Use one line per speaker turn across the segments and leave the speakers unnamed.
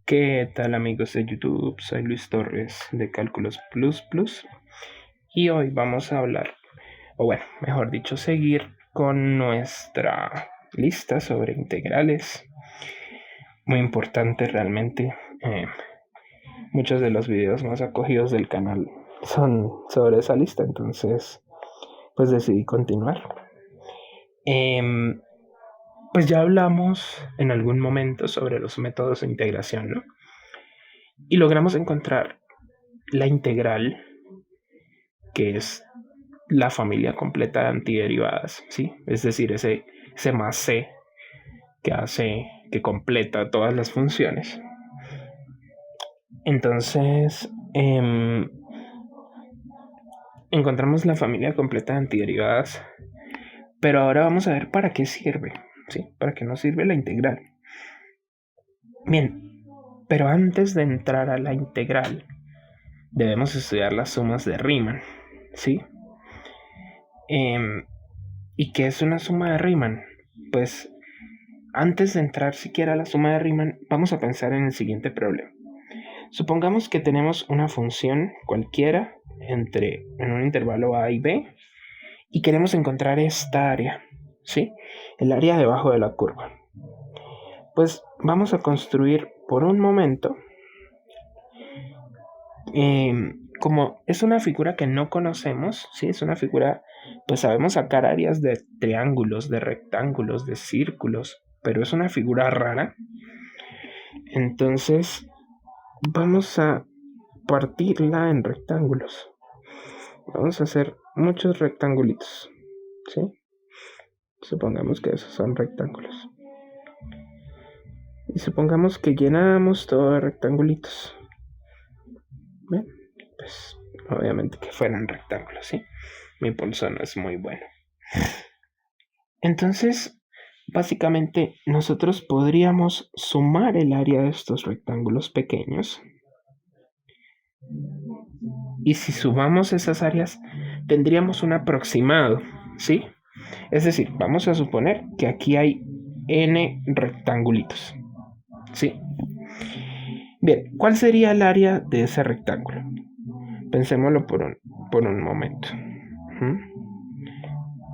¿Qué tal amigos de YouTube? Soy Luis Torres de Cálculos Plus Plus y hoy vamos a hablar, o bueno, mejor dicho, seguir con nuestra lista sobre integrales. Muy importante realmente. Eh, Muchos de los videos más acogidos del canal son sobre esa lista, entonces pues decidí continuar. Em, pues ya hablamos en algún momento sobre los métodos de integración, ¿no? Y logramos encontrar la integral, que es la familia completa de antiderivadas, ¿sí? Es decir, ese más c que completa todas las funciones. Entonces, encontramos la familia completa de antiderivadas, pero ahora vamos a ver para qué sirve, ¿sí? Para qué nos sirve la integral. Bien, pero antes de entrar a la integral, debemos estudiar las sumas de Riemann, ¿sí? ¿Y qué es una suma de Riemann? Pues antes de entrar siquiera a la suma de Riemann, vamos a pensar en el siguiente problema. Supongamos que tenemos una función cualquiera en un intervalo a y b y queremos encontrar esta área, ¿sí? El área debajo de la curva. Pues vamos a construir por un momento, como es una figura que no conocemos, ¿sí? Es una figura, pues sabemos sacar áreas de triángulos, de rectángulos, de círculos, pero es una figura rara. Entonces vamos a partirla en rectángulos. Vamos a hacer muchos rectangulitos, ¿sí? Supongamos que esos son rectángulos. Y supongamos que llenamos todo de rectangulitos. ¿Bien? Pues obviamente que fueran rectángulos, ¿sí? Mi pulso no es muy bueno. Entonces, básicamente nosotros podríamos sumar el área de estos rectángulos pequeños. Y si sumamos esas áreas, tendríamos un aproximado, ¿sí? Es decir, vamos a suponer que aquí hay n rectangulitos, ¿sí? Bien, ¿cuál sería el área de ese rectángulo? Pensémoslo por un momento.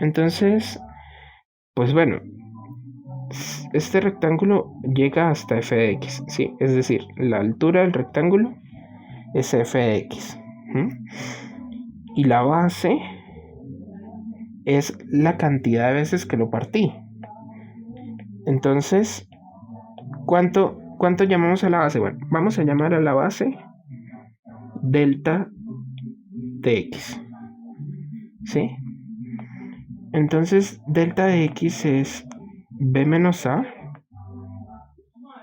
Entonces, pues bueno, este rectángulo llega hasta f de x, ¿sí? Es decir, la altura del rectángulo es f de x. Y la base es la cantidad de veces que lo partí. Entonces, ¿cuánto llamamos a la base? Bueno, vamos a llamar a la base delta de x, ¿sí? Entonces, delta de x es b menos a,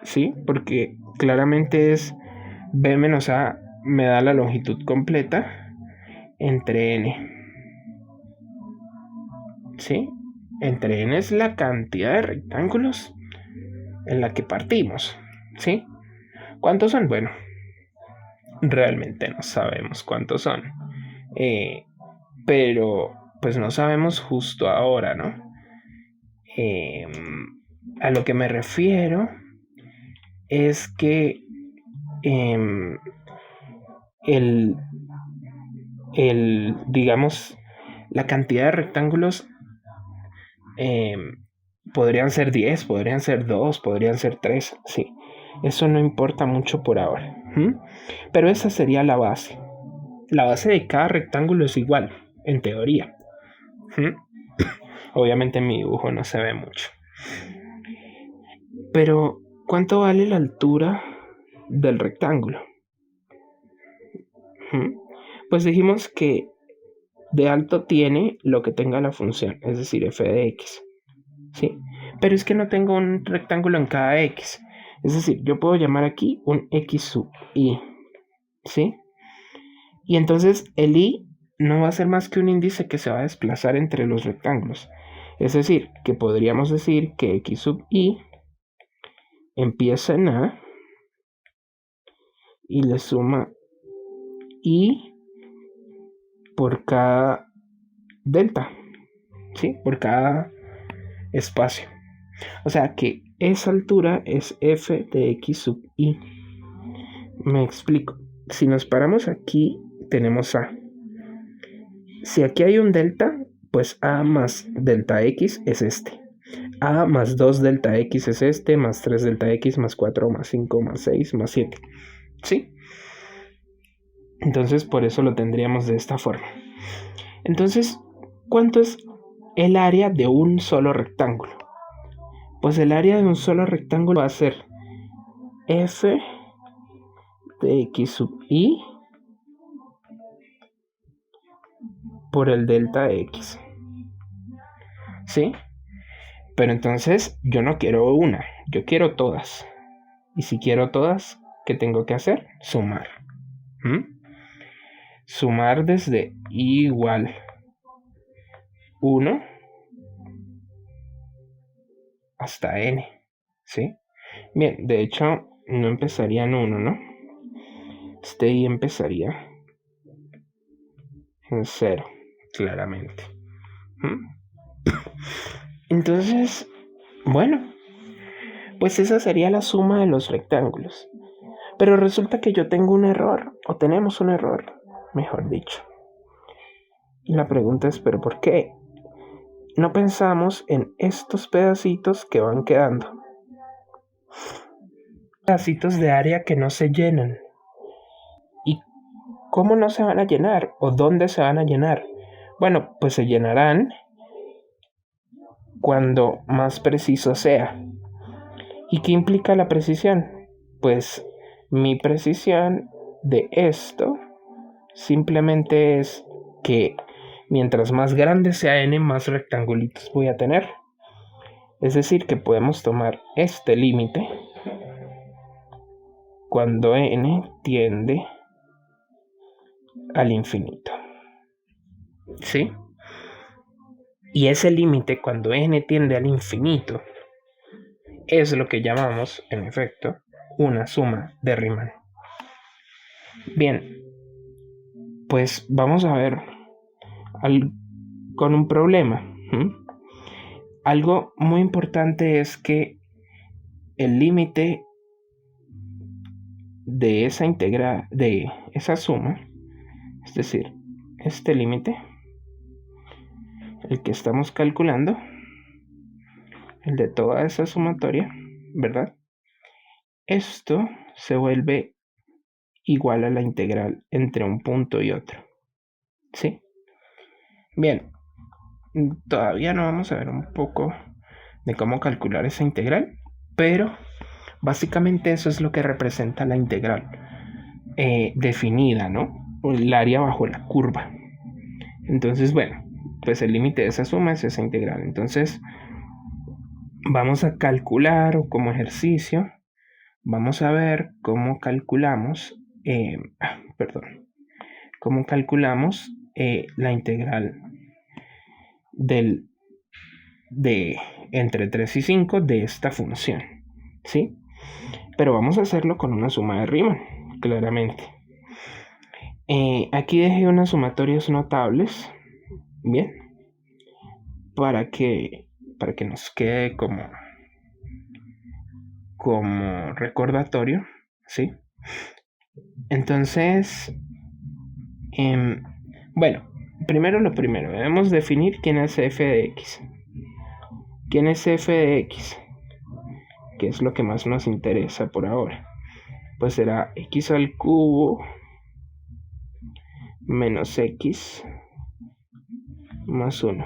¿sí? Porque claramente es b menos a me da la longitud completa entre n, ¿sí? Entre n es la cantidad de rectángulos en la que partimos, ¿sí? ¿Cuántos son? Bueno, realmente no sabemos cuántos son, pero pues no sabemos justo ahora, ¿no? A lo que me refiero es que digamos, la cantidad de rectángulos podrían ser 10, podrían ser 2, podrían ser 3, sí. Eso no importa mucho por ahora. Pero esa sería la base. La base de cada rectángulo es igual, en teoría. Obviamente en mi dibujo no se ve mucho. Pero, ¿cuánto vale la altura del rectángulo? Pues dijimos que de alto tiene lo que tenga la función, es decir, f de x. ¿Sí? Pero es que no tengo un rectángulo en cada x. Es decir, yo puedo llamar aquí un x sub i. ¿Sí? Y entonces el i no va a ser más que un índice que se va a desplazar entre los rectángulos. Es decir, que podríamos decir que x sub i empieza en a y le suma i por cada delta, ¿sí? Por cada espacio. O sea que esa altura es f de x sub i. Me explico. Si nos paramos aquí, tenemos A. Si aquí hay un delta, pues A más delta X es este. A más 2 delta X es este, más 3 delta X, más 4, más 5, más 6, más 7. ¿Sí? Entonces, por eso lo tendríamos de esta forma. Entonces, ¿cuánto es el área de un solo rectángulo? Pues el área de un solo rectángulo va a ser f de x sub y por el delta x. ¿Sí? Pero entonces yo no quiero una, yo quiero todas. Y si quiero todas, ¿qué tengo que hacer? Sumar. Sumar desde i igual 1 hasta n. ¿Sí? Bien, de hecho, no empezaría en 1, ¿no? Este i empezaría en 0, claramente. Entonces, bueno, pues esa sería la suma de los rectángulos. Pero resulta que yo tengo un error, o tenemos un error, mejor dicho. Y la pregunta es, ¿pero por qué? No pensamos en estos pedacitos que van quedando. Pedacitos de área que no se llenan. ¿Y cómo no se van a llenar? ¿O dónde se van a llenar? Bueno, pues se llenarán cuando más preciso sea. ¿Y qué implica la precisión? Pues mi precisión de esto simplemente es que mientras más grande sea n, más rectangulitos voy a tener. Es decir, que podemos tomar este límite cuando n tiende al infinito. ¿Sí? Y ese límite cuando n tiende al infinito es lo que llamamos, en efecto, una suma de Riemann. Bien, pues vamos a ver con un problema. Algo muy importante es que el límite de esa integral, de esa suma, es decir, este límite, el que estamos calculando, el de toda esa sumatoria, ¿verdad? Esto se vuelve igual a la integral entre un punto y otro. ¿Sí? Bien, todavía no vamos a ver un poco de cómo calcular esa integral, pero básicamente eso es lo que representa la integral definida, ¿no? O el área bajo la curva. Entonces, bueno, pues el límite de esa suma es esa integral. Entonces, vamos a calcular, o como ejercicio, vamos a ver cómo calculamos, cómo calculamos la integral de entre 3 y 5 de esta función, ¿sí? Pero vamos a hacerlo con una suma de Riemann, claramente. Aquí dejé unas sumatorias notables, bien, para que nos quede como recordatorio, ¿sí? Entonces, bueno, primero lo primero, debemos definir quién es f de x. ¿Quién es f de x? Que es lo que más nos interesa por ahora. Pues será x al cubo menos x más 1.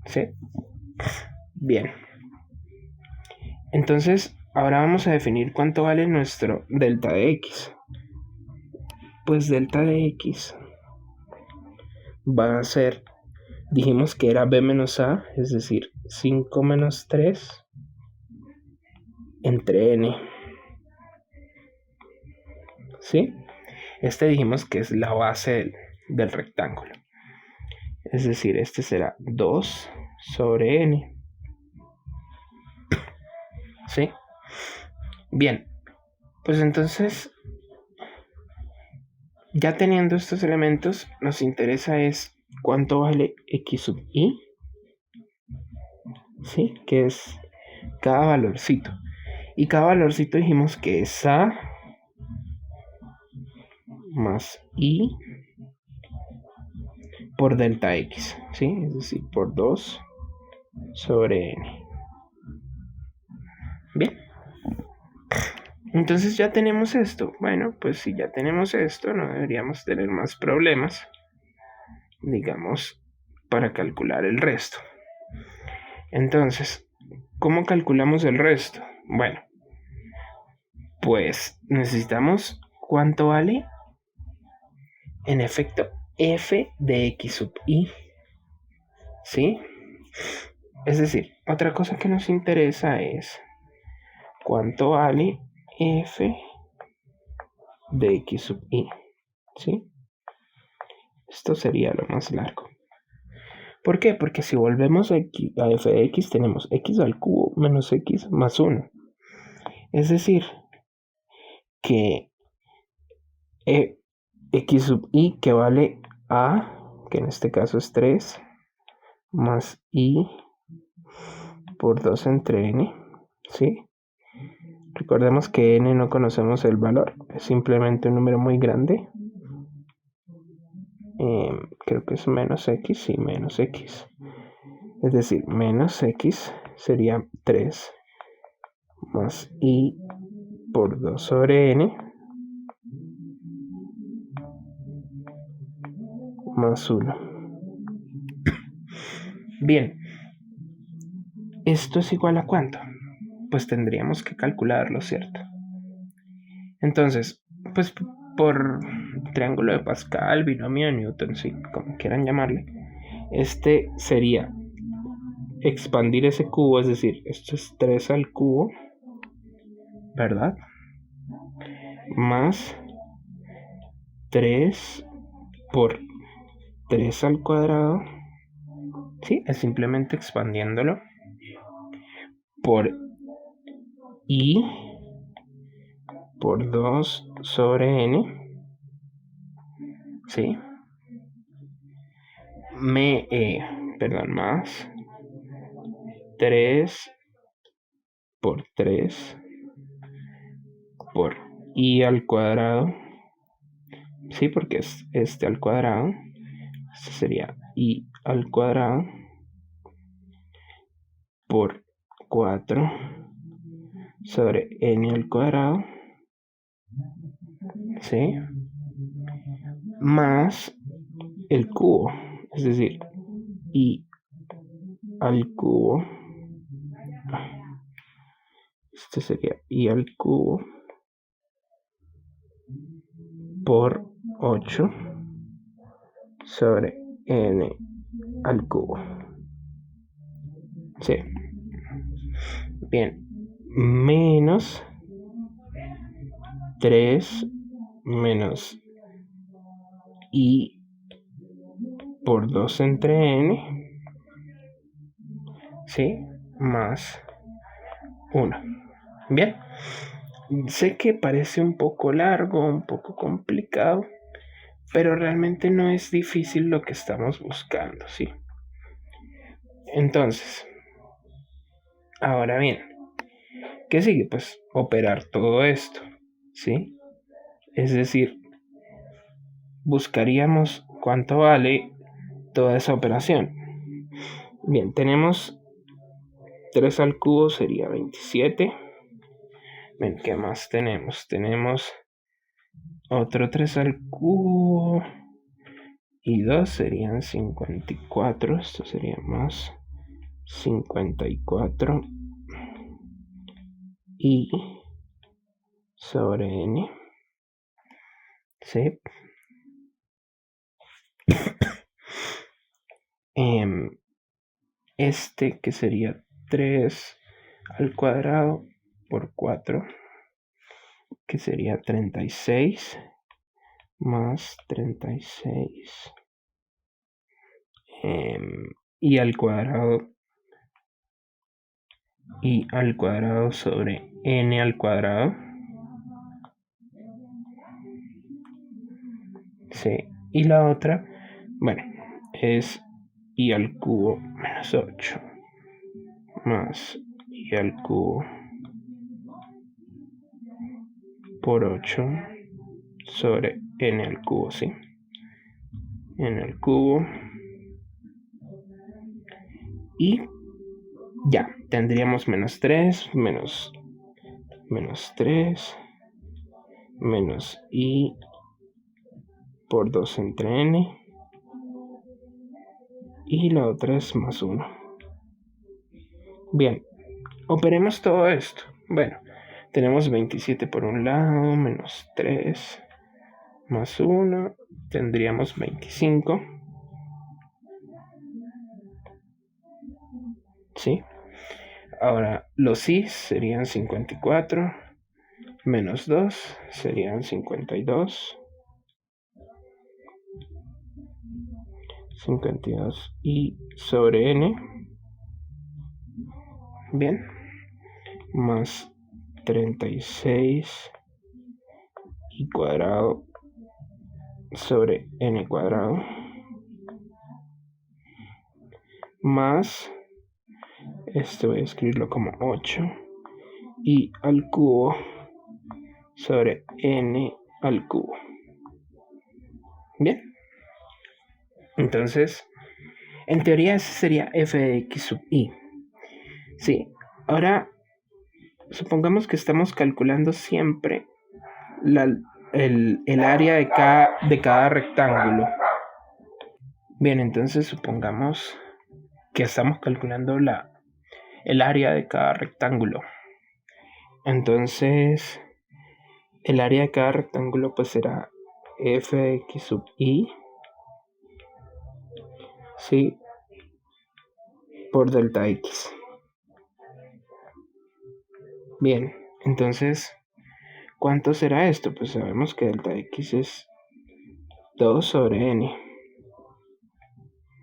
¿Sí? Bien. Entonces, ahora vamos a definir cuánto vale nuestro delta de x. Pues delta de x va a ser, dijimos que era b menos a, es decir, 5 menos 3 entre n. ¿Sí? Este dijimos que es la base del rectángulo. Es decir, este será 2 sobre n. ¿Sí? Bien, pues entonces, ya teniendo estos elementos, nos interesa es cuánto vale x sub i, ¿sí? Que es cada valorcito. Y cada valorcito dijimos que es a más i por delta x, ¿sí? Es decir, por 2 sobre n. Bien. Entonces ya tenemos esto. Bueno, pues si ya tenemos esto, no deberíamos tener más problemas, digamos, para calcular el resto. Entonces, ¿cómo calculamos el resto? Bueno, pues necesitamos cuánto vale, en efecto, f de x sub i, ¿sí? Es decir, otra cosa que nos interesa es cuánto vale f de x sub i, ¿sí? Esto sería lo más largo. ¿Por qué? Porque si volvemos a f de x, tenemos x al cubo menos x más 1. Es decir, que x sub i que vale a, que en este caso es 3, más i por 2 entre n, ¿sí? Recordemos que n no conocemos el valor, es simplemente un número muy grande. Creo que es menos x y menos x. Es decir, menos x sería 3 más i por 2 sobre n más 1. Bien, ¿esto es igual a cuánto? Pues tendríamos que calcularlo, ¿cierto? Entonces, pues por triángulo de Pascal, binomio de Newton, sí, como quieran llamarle, este sería expandir ese cubo, es decir, esto es 3 al cubo, ¿verdad? Más 3 por 3 al cuadrado, ¿sí? Es simplemente expandiéndolo por i por 2 sobre n, ¿sí? Más 3 por 3 por i al cuadrado, ¿sí? Porque es este al cuadrado. Esto sería i al cuadrado por 4 sobre n al cuadrado, ¿sí? Más el cubo, es decir, i al cubo. Esto sería i al cubo por 8 sobre n al cubo. Sí. Bien. Menos 3 menos i por 2 entre n, ¿sí? Más 1. Bien. Sé que parece un poco largo, un poco complicado, pero realmente no es difícil lo que estamos buscando, ¿sí? Entonces, ahora bien, ¿qué sigue? Pues operar todo esto, ¿sí? Es decir, buscaríamos cuánto vale toda esa operación. Bien, tenemos 3 al cubo sería 27. Bien, ¿qué más tenemos? Tenemos otro 3 al cubo y 2 serían 54. Esto sería más 54 y sobre n, ¿sí? Este que sería 3 al cuadrado por 4, que sería 36 más 36 y al cuadrado sobre n al cuadrado, sí. Y la otra, bueno, es i al cubo menos 8 más i al cubo por 8 sobre n al cubo, ¿sí? N al cubo. Y ya, tendríamos menos 3, menos 3, menos i por 2 entre n. Y la otra es más 1. Bien, operemos todo esto. Bueno, tenemos 27 por un lado, menos 3, más 1, tendríamos 25. ¿Sí? Ahora, los i serían 54, menos 2 serían 52. 52i sobre n. Bien. Más 36 i cuadrado sobre n cuadrado. Más, esto voy a escribirlo como 8 i al cubo sobre n al cubo. Bien. Entonces, en teoría ese sería f de x sub i. Sí, ahora supongamos que estamos calculando siempre el área de cada rectángulo. Bien, entonces supongamos que estamos calculando el área de cada rectángulo. Entonces, el área de cada rectángulo pues será f de x sub i, ¿sí? Por delta x. Bien, entonces, ¿cuánto será esto? Pues sabemos que delta x es 2 sobre n.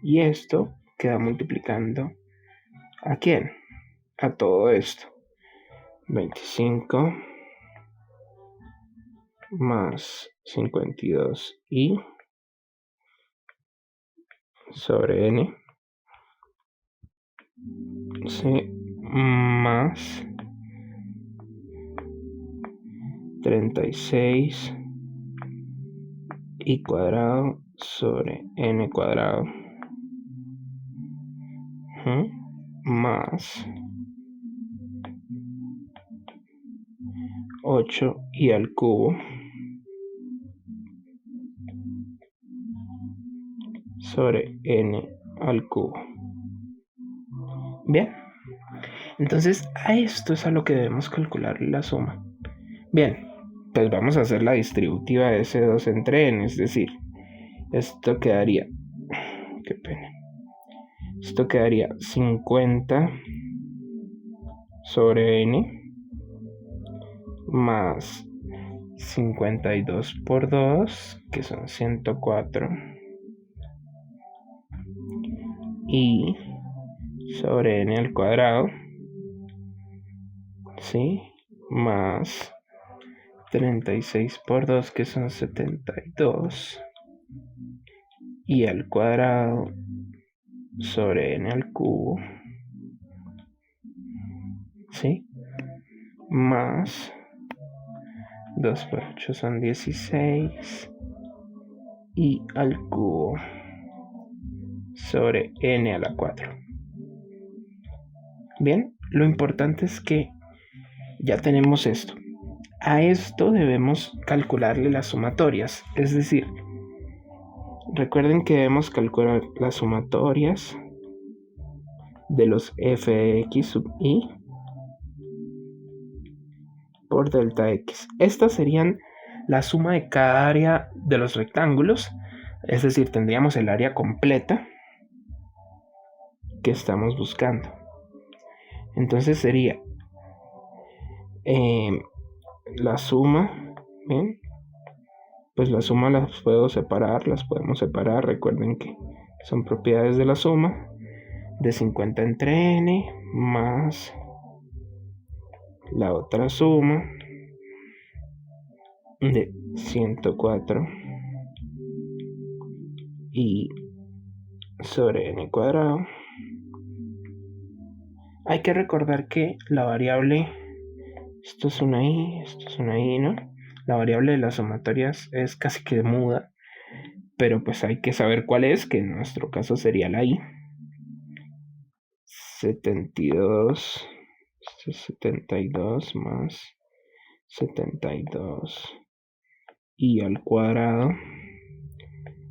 Y esto queda multiplicando ¿a quién? A todo esto. 25 más 52i sobre n, ¿sí? Más 36 i cuadrado sobre n cuadrado, más 8 i al cubo sobre n al cubo. Bien, entonces a esto es a lo que debemos calcular la suma. Bien, pues vamos a hacer la distributiva de ese 2 entre n, es decir, esto quedaría, qué pena, esto quedaría 50 sobre n más 52 por 2, que son 104, y sobre n al cuadrado, ¿sí? Más 36 por 2, que son 72, y al cuadrado sobre n al cubo, ¿sí? Más 2 por 8 son 16, y al cubo sobre n a la 4. Bien, lo importante es que ya tenemos esto. A esto debemos calcularle las sumatorias, es decir, recuerden que debemos calcular las sumatorias de los f de x sub i por delta x. Estas serían la suma de cada área de los rectángulos, es decir, tendríamos el área completa que estamos buscando. Entonces sería la suma, ¿bien? Pues la suma las podemos separar, recuerden que son propiedades de la suma, de 50 entre n, más la otra suma de 104 y sobre n cuadrado. Hay que recordar que la variable, esto es una i, ¿no? La variable de las sumatorias es casi que muda, pero pues hay que saber cuál es, que en nuestro caso sería la i. 72, 72 más 72 i al cuadrado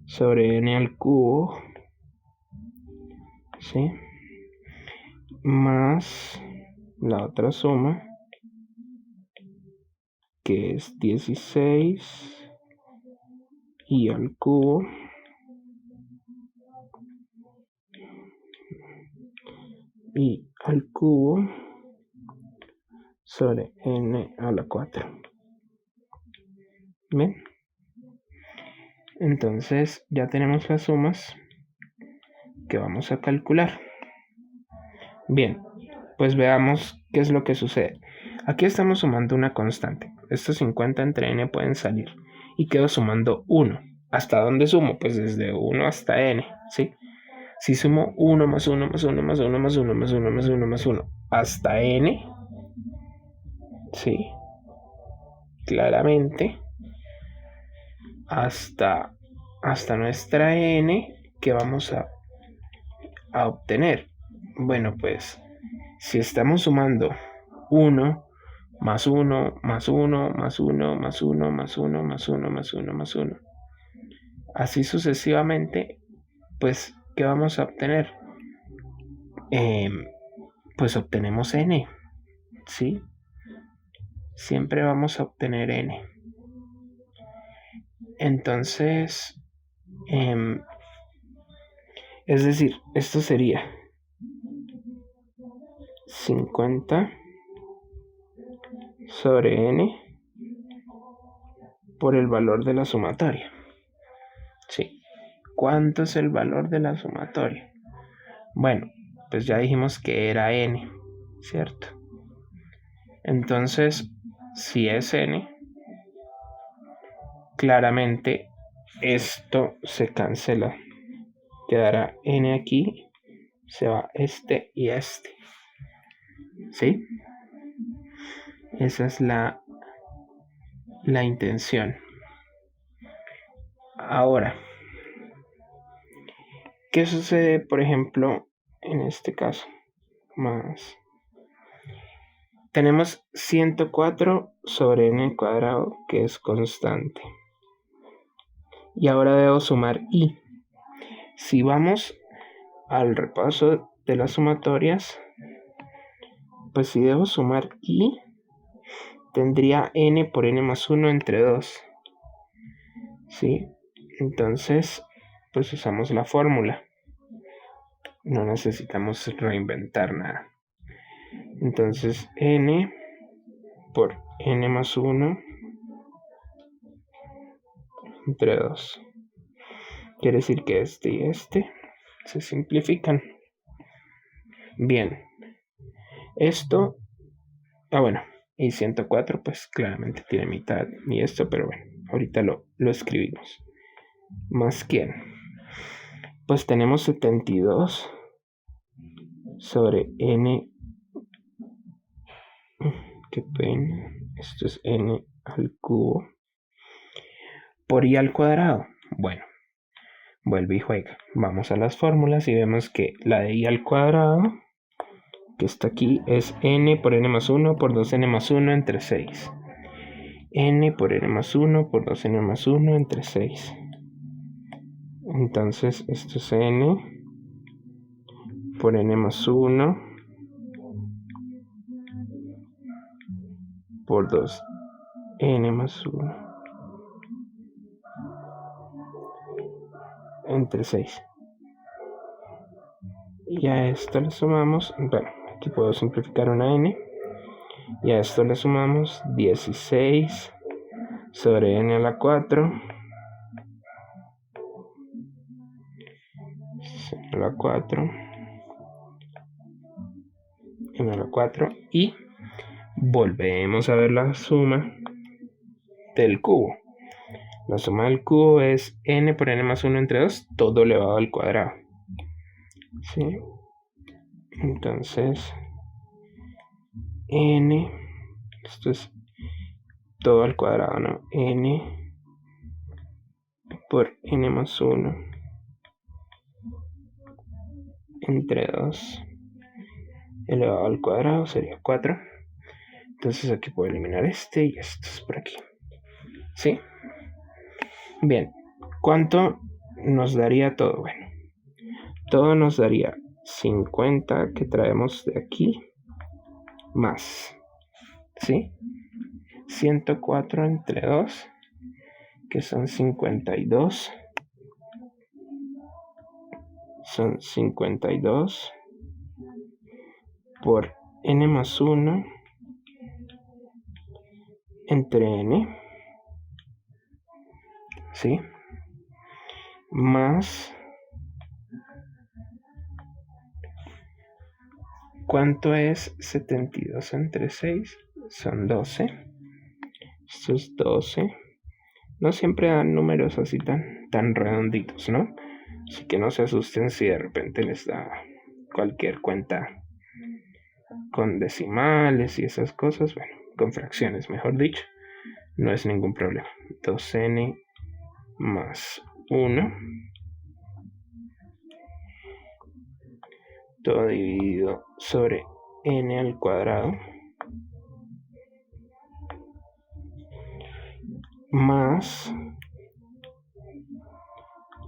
sobre n al cubo, ¿sí? Más la otra suma, que es 16 i al cubo sobre n a la 4. ¿Ven? Entonces ya tenemos las sumas que vamos a calcular. Bien, pues veamos qué es lo que sucede. Aquí estamos sumando una constante. Estos 50 entre n pueden salir. Y quedo sumando 1. ¿Hasta dónde sumo? Pues desde 1 hasta n, ¿sí? Si sumo 1 más 1 más 1 más 1 más 1 más 1 más 1 más 1 hasta n, ¿sí? Claramente, hasta nuestra n, que vamos a obtener. Bueno, pues si estamos sumando 1 más 1 más 1 más 1 más 1 más 1 más 1 más 1 más 1, así sucesivamente, pues ¿qué vamos a obtener? Pues obtenemos n, ¿sí? Siempre vamos a obtener n. Entonces, es decir, esto sería 50 sobre n por el valor de la sumatoria. ¿Sí? ¿Cuánto es el valor de la sumatoria? Bueno, pues ya dijimos que era n, ¿cierto? Entonces, si es n, claramente esto se cancela. Quedará n aquí, se va este y este. ¿Sí? Esa es la intención. Ahora, ¿qué sucede, por ejemplo, en este caso? Más. Tenemos 104 sobre n al cuadrado, que es constante. Y ahora debo sumar i. Si vamos al repaso de las sumatorias, pues si debo sumar i, tendría n por n más 1 entre 2. ¿Sí? Entonces, pues usamos la fórmula. No necesitamos reinventar nada. Entonces, n por n más 1 entre 2. Quiere decir que este y este se simplifican. Bien. Esto, bueno, y 104 pues claramente tiene mitad y esto, pero bueno, ahorita lo escribimos. ¿Más quién? Pues tenemos 72 sobre n, qué pena, esto es n al cubo, por i al cuadrado. Bueno, vuelve y juega. Vamos a las fórmulas y vemos que la de i al cuadrado, que está aquí, es n por n más 1 por 2n más 1 entre 6. N por n más 1 por 2n más 1 entre 6. Entonces esto es n por n más 1 por 2n más 1 entre 6. Y a esto le sumamos, bueno, aquí puedo simplificar una n. Y a esto le sumamos 16 sobre n a la 4. A la 4. N a la 4. Y volvemos a ver la suma del cubo. La suma del cubo es n por n más 1 entre 2, todo elevado al cuadrado. ¿Sí? Entonces, n, esto es todo al cuadrado, ¿no? N por n más 1 entre 2 elevado al cuadrado sería 4. Entonces aquí puedo eliminar este y estos por aquí. ¿Sí? Bien. ¿Cuánto nos daría todo? Bueno, todo nos daría 50 que traemos de aquí más, ¿sí? 104 entre 2, que son 52. Son 52 por n más 1 entre n, ¿sí? Más, ¿cuánto es 72 entre 6? Son 12. Esto es 12. No siempre dan números así tan redonditos, ¿no? Así que no se asusten si de repente les da cualquier cuenta con decimales y esas cosas. Bueno, con fracciones, mejor dicho. No es ningún problema. 2n más 1. Todo dividido sobre n al cuadrado. Más,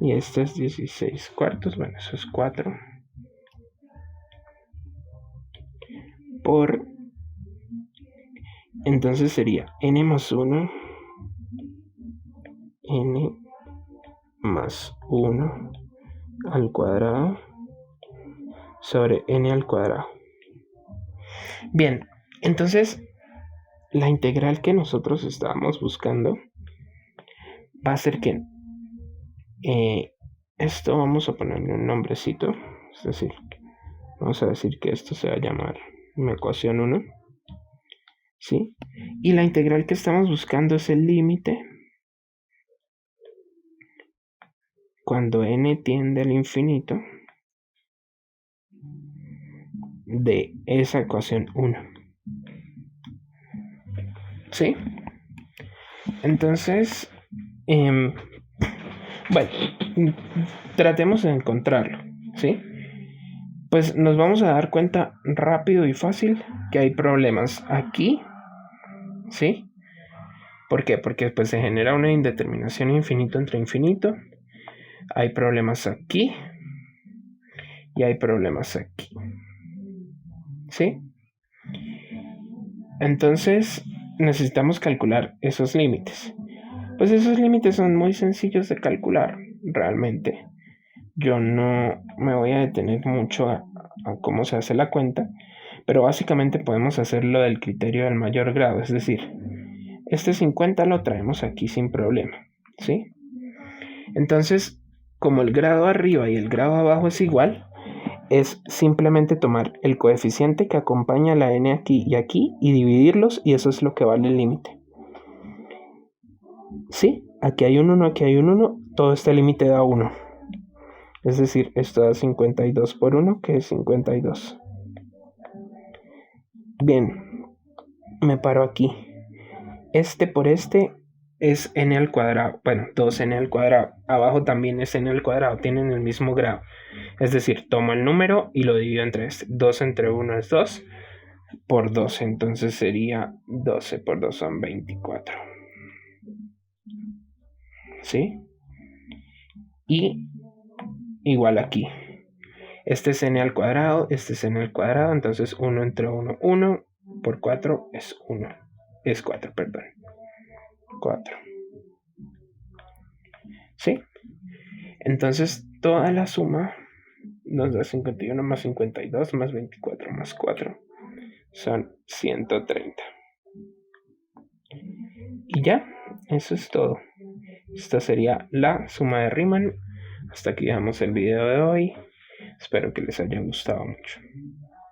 y este es 16 cuartos, bueno, eso es 4, por, entonces sería n más 1, n más 1 al cuadrado sobre n al cuadrado. Bien, entonces la integral que nosotros estábamos buscando va a ser que esto vamos a ponerle un nombrecito, es decir, vamos a decir que esto se va a llamar una ecuación 1, ¿sí? Y la integral que estamos buscando es el límite cuando n tiende al infinito de esa ecuación 1, ¿sí? Entonces, bueno, tratemos de encontrarlo, ¿sí? Pues nos vamos a dar cuenta rápido y fácil que hay problemas aquí, ¿sí? ¿Por qué? Porque pues se genera una indeterminación infinito entre infinito. Hay problemas aquí y hay problemas aquí, ¿sí? Entonces necesitamos calcular esos límites. Pues esos límites son muy sencillos de calcular, realmente. Yo no me voy a detener mucho a cómo se hace la cuenta, pero básicamente podemos hacerlo del criterio del mayor grado, es decir, este 50 lo traemos aquí sin problema, ¿sí? Entonces, como el grado arriba y el grado abajo es igual, es simplemente tomar el coeficiente que acompaña la n aquí y dividirlos, y eso es lo que vale el límite. ¿Sí? Aquí hay un 1, aquí hay un 1, todo este límite da 1. Es decir, esto da 52 por 1, que es 52. Bien, me paro aquí. Este por este es n al cuadrado. Bueno, 2n al cuadrado. Abajo también es n al cuadrado. Tienen el mismo grado. Es decir, tomo el número y lo divido entre este. 2 entre 1 es 2 por 12. Entonces sería 12 por 2 son 24. ¿Sí? Y igual aquí. Este es n al cuadrado, este es n al cuadrado. Entonces 1 entre 1, 1 por 4 es 1. Es 4, perdón. 4. ¿Sí? Entonces toda la suma nos da 51 más 52 más 24 más 4. Son 130. Y ya, eso es todo. Esta sería la suma de Riemann. Hasta aquí dejamos el video de hoy. Espero que les haya gustado mucho.